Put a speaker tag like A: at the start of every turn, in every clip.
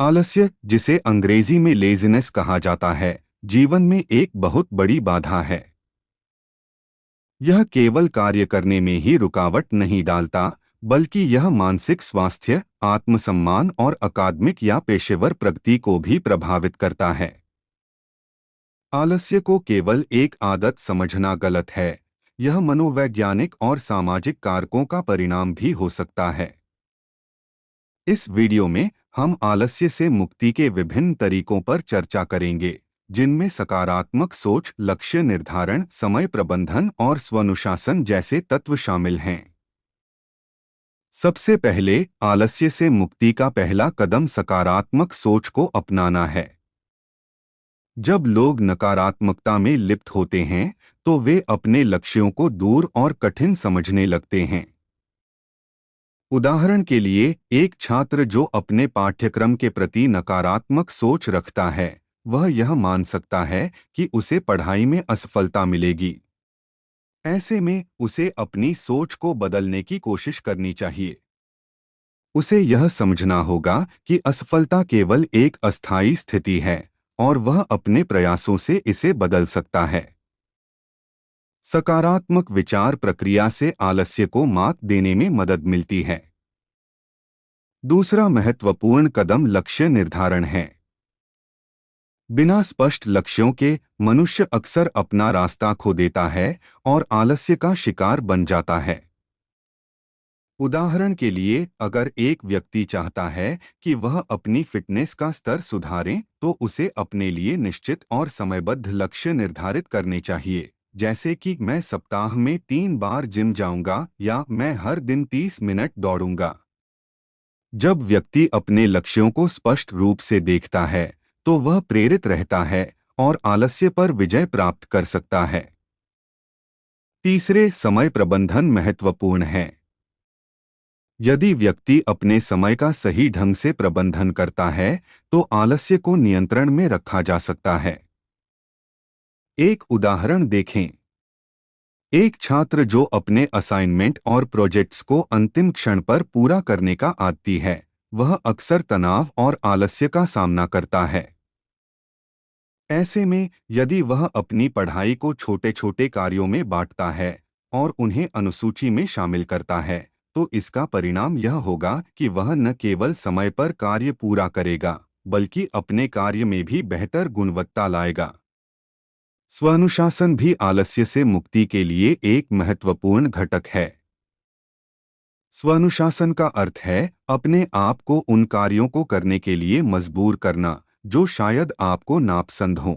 A: आलस्य, जिसे अंग्रेजी में लेज़ीनेस कहा जाता है, जीवन में एक बहुत बड़ी बाधा है। यह केवल कार्य करने में ही रुकावट नहीं डालता, बल्कि यह मानसिक स्वास्थ्य, आत्मसम्मान और अकादमिक या पेशेवर प्रगति को भी प्रभावित करता है। आलस्य को केवल एक आदत समझना गलत है। यह मनोवैज्ञानिक और सामाजिक कारकों का परिणाम भी हो सकता है। इस वीडियो में हम आलस्य से मुक्ति के विभिन्न तरीकों पर चर्चा करेंगे, जिनमें सकारात्मक सोच, लक्ष्य निर्धारण, समय प्रबंधन और स्वानुशासन जैसे तत्व शामिल हैं। सबसे पहले, आलस्य से मुक्ति का पहला कदम सकारात्मक सोच को अपनाना है। जब लोग नकारात्मकता में लिप्त होते हैं, तो वे अपने लक्ष्यों को दूर और कठिन समझने लगते हैं। उदाहरण के लिए, एक छात्र जो अपने पाठ्यक्रम के प्रति नकारात्मक सोच रखता है, वह यह मान सकता है कि उसे पढ़ाई में असफलता मिलेगी। ऐसे में उसे अपनी सोच को बदलने की कोशिश करनी चाहिए। उसे यह समझना होगा कि असफलता केवल एक अस्थायी स्थिति है और वह अपने प्रयासों से इसे बदल सकता है। सकारात्मक विचार प्रक्रिया से आलस्य को मात देने में मदद मिलती है। दूसरा महत्वपूर्ण कदम लक्ष्य निर्धारण है। बिना स्पष्ट लक्ष्यों के मनुष्य अक्सर अपना रास्ता खो देता है और आलस्य का शिकार बन जाता है। उदाहरण के लिए, अगर एक व्यक्ति चाहता है कि वह अपनी फिटनेस का स्तर सुधारे, तो उसे अपने लिए निश्चित और समयबद्ध लक्ष्य निर्धारित करने चाहिए, जैसे कि मैं सप्ताह में 3 बार जिम जाऊंगा या मैं हर दिन 30 मिनट दौड़ूंगा। जब व्यक्ति अपने लक्ष्यों को स्पष्ट रूप से देखता है, तो वह प्रेरित रहता है और आलस्य पर विजय प्राप्त कर सकता है। तीसरे, समय प्रबंधन महत्वपूर्ण है। यदि व्यक्ति अपने समय का सही ढंग से प्रबंधन करता है, तो आलस्य को नियंत्रण में रखा जा सकता है। एक उदाहरण देखें। एक छात्र जो अपने असाइनमेंट और प्रोजेक्ट्स को अंतिम क्षण पर पूरा करने का आदी है, वह अक्सर तनाव और आलस्य का सामना करता है। ऐसे में यदि वह अपनी पढ़ाई को छोटे छोटे कार्यों में बांटता है और उन्हें अनुसूची में शामिल करता है, तो इसका परिणाम यह होगा कि वह न केवल समय पर कार्य पूरा करेगा, बल्कि अपने कार्य में भी बेहतर गुणवत्ता लाएगा। स्वानुशासन भी आलस्य से मुक्ति के लिए एक महत्वपूर्ण घटक है। स्वानुशासन का अर्थ है अपने आप को उन कार्यों को करने के लिए मजबूर करना जो शायद आपको नापसंद हों।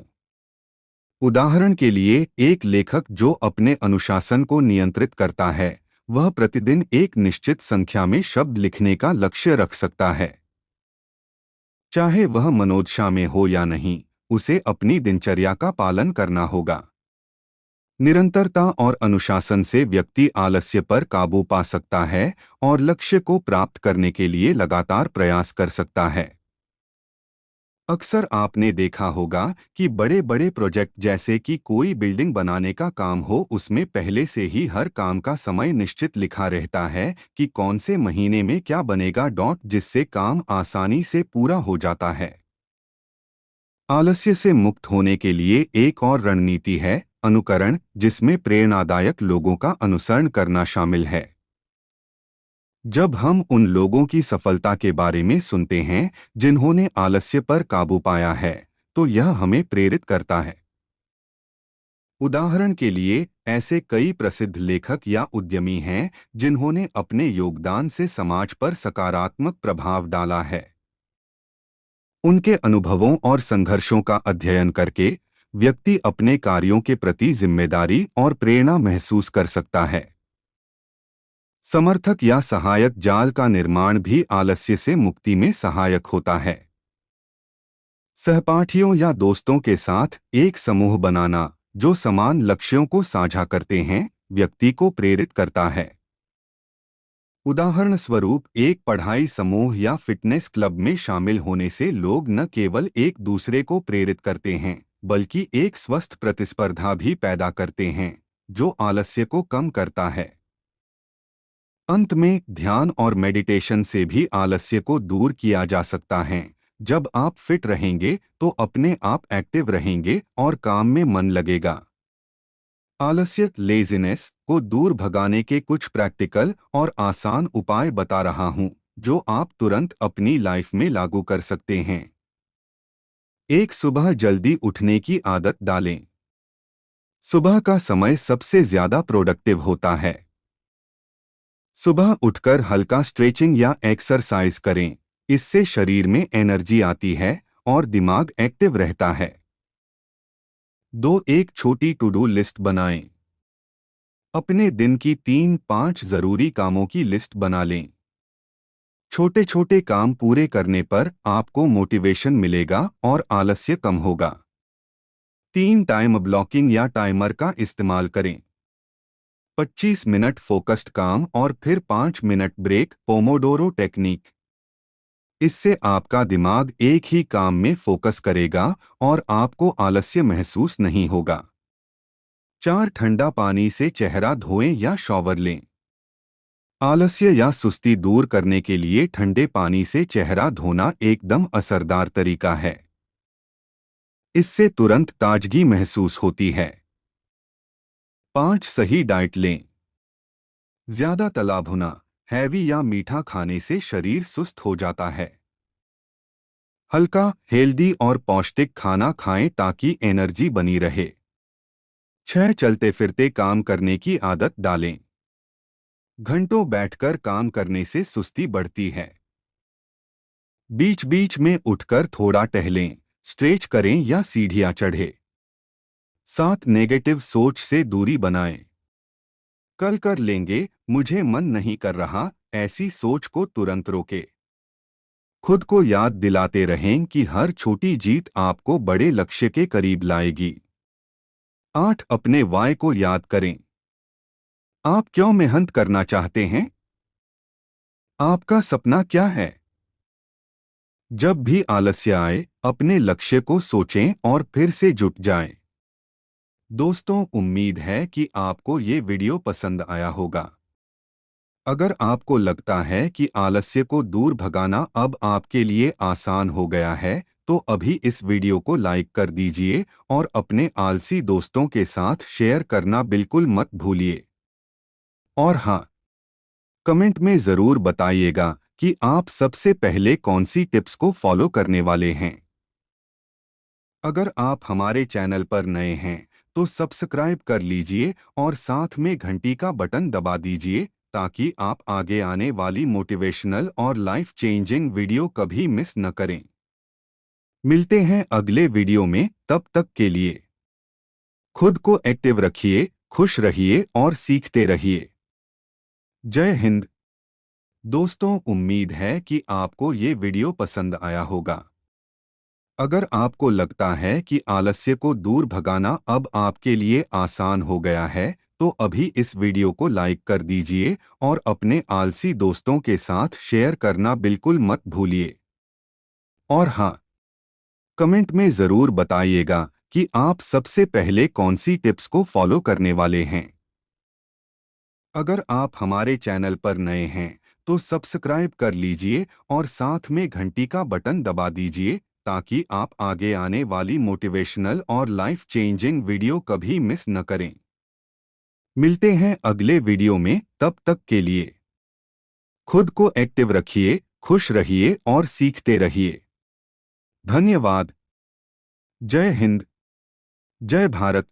A: उदाहरण के लिए, एक लेखक जो अपने अनुशासन को नियंत्रित करता है, वह प्रतिदिन एक निश्चित संख्या में शब्द लिखने का लक्ष्य रख सकता है। चाहे वह मनोदशा में हो या नहीं, उसे अपनी दिनचर्या का पालन करना होगा। निरंतरता और अनुशासन से व्यक्ति आलस्य पर काबू पा सकता है और लक्ष्य को प्राप्त करने के लिए लगातार प्रयास कर सकता है। अक्सर आपने देखा होगा कि बड़े बड़े प्रोजेक्ट जैसे कि कोई बिल्डिंग बनाने का काम हो, उसमें पहले से ही हर काम का समय निश्चित लिखा रहता है कि कौन से महीने में क्या बनेगा, जिससे काम आसानी से पूरा हो जाता है। आलस्य से मुक्त होने के लिए एक और रणनीति है अनुकरण, जिसमें प्रेरणादायक लोगों का अनुसरण करना शामिल है। जब हम उन लोगों की सफलता के बारे में सुनते हैं जिन्होंने आलस्य पर काबू पाया है, तो यह हमें प्रेरित करता है। उदाहरण के लिए, ऐसे कई प्रसिद्ध लेखक या उद्यमी हैं जिन्होंने अपने योगदान से समाज पर सकारात्मक प्रभाव डाला है। उनके अनुभवों और संघर्षों का अध्ययन करके व्यक्ति अपने कार्यों के प्रति जिम्मेदारी और प्रेरणा महसूस कर सकता है। समर्थक या सहायक जाल का निर्माण भी आलस्य से मुक्ति में सहायक होता है। सहपाठियों या दोस्तों के साथ एक समूह बनाना जो समान लक्ष्यों को साझा करते हैं, व्यक्ति को प्रेरित करता है। उदाहरण स्वरूप, एक पढ़ाई समूह या फिटनेस क्लब में शामिल होने से लोग न केवल एक दूसरे को प्रेरित करते हैं, बल्कि एक स्वस्थ प्रतिस्पर्धा भी पैदा करते हैं, जो आलस्य को कम करता है। अंत में, ध्यान और मेडिटेशन से भी आलस्य को दूर किया जा सकता है, जब आप फिट रहेंगे तो अपने आप एक्टिव रहेंगे और काम में मन लगेगा। आलस्य लेजीनेस को दूर भगाने के कुछ प्रैक्टिकल और आसान उपाय बता रहा हूं, जो आप तुरंत अपनी लाइफ में लागू कर सकते हैं। एक, सुबह जल्दी उठने की आदत डालें। सुबह का समय सबसे ज्यादा प्रोडक्टिव होता है। सुबह उठकर हल्का स्ट्रेचिंग या एक्सरसाइज करें। इससे शरीर में एनर्जी आती है और दिमाग एक्टिव रहता है। 2, एक छोटी टू डू लिस्ट बनाएं। अपने दिन की 3-5 जरूरी कामों की लिस्ट बना लें। छोटे छोटे काम पूरे करने पर आपको मोटिवेशन मिलेगा और आलस्य कम होगा। 3, टाइम ब्लॉकिंग या टाइमर का इस्तेमाल करें। 25 मिनट फोकस्ड काम और फिर 5 मिनट ब्रेक, पोमोडोरो टेक्निक। इससे आपका दिमाग एक ही काम में फोकस करेगा और आपको आलस्य महसूस नहीं होगा। 4, ठंडा पानी से चेहरा धोएं या शॉवर लें। आलस्य या सुस्ती दूर करने के लिए ठंडे पानी से चेहरा धोना एकदम असरदार तरीका है। इससे तुरंत ताजगी महसूस होती है। 5, सही डाइट लें। ज्यादा तला भुना, हैवी या मीठा खाने से शरीर सुस्त हो जाता है। हल्का, हेल्दी और पौष्टिक खाना खाएं ताकि एनर्जी बनी रहे। 6, चलते फिरते काम करने की आदत डालें। घंटों बैठकर काम करने से सुस्ती बढ़ती है। बीच बीच में उठकर थोड़ा टहलें, स्ट्रेच करें या सीढ़ियां चढ़े। 7, नेगेटिव सोच से दूरी बनाएं। कल कर लेंगे, मुझे मन नहीं कर रहा, ऐसी सोच को तुरंत रोकें। खुद को याद दिलाते रहें कि हर छोटी जीत आपको बड़े लक्ष्य के करीब लाएगी। 8, अपने वाय को याद करें। आप क्यों मेहनत करना चाहते हैं? आपका सपना क्या है? जब भी आलस्य आए, अपने लक्ष्य को सोचें और फिर से जुट जाएं। दोस्तों, उम्मीद है कि आपको ये वीडियो पसंद आया होगा। अगर आपको लगता है कि आलस्य को दूर भगाना अब आपके लिए आसान हो गया है, तो अभी इस वीडियो को लाइक कर दीजिए और अपने आलसी दोस्तों के साथ शेयर करना बिल्कुल मत भूलिए। और हाँ, कमेंट में ज़रूर बताइएगा कि आप सबसे पहले कौन सी टिप्स को फॉलो करने वाले हैं। अगर आप हमारे चैनल पर नए हैं, तो सब्सक्राइब कर लीजिए और साथ में घंटी का बटन दबा दीजिए ताकि आप आगे आने वाली मोटिवेशनल और लाइफ चेंजिंग वीडियो कभी मिस न करें। मिलते हैं अगले वीडियो में, तब तक के लिए खुद को एक्टिव रखिए, खुश रहिए और सीखते रहिए। जय हिंद। दोस्तों, उम्मीद है कि आपको ये वीडियो पसंद आया होगा। अगर आपको लगता है कि आलस्य को दूर भगाना अब आपके लिए आसान हो गया है, तो अभी इस वीडियो को लाइक कर दीजिए और अपने आलसी दोस्तों के साथ शेयर करना बिल्कुल मत भूलिए। और हाँ, कमेंट में ज़रूर बताइएगा कि आप सबसे पहले कौन सी टिप्स को फॉलो करने वाले हैं। अगर आप हमारे चैनल पर नए हैं, तो सब्सक्राइब कर लीजिए और साथ में घंटी का बटन दबा दीजिए ताकि आप आगे आने वाली मोटिवेशनल और लाइफ चेंजिंग वीडियो कभी मिस न करें। मिलते हैं अगले वीडियो में, तब तक के लिए खुद को एक्टिव रखिए, खुश रहिए और सीखते रहिए। धन्यवाद। जय हिंद। जय भारत।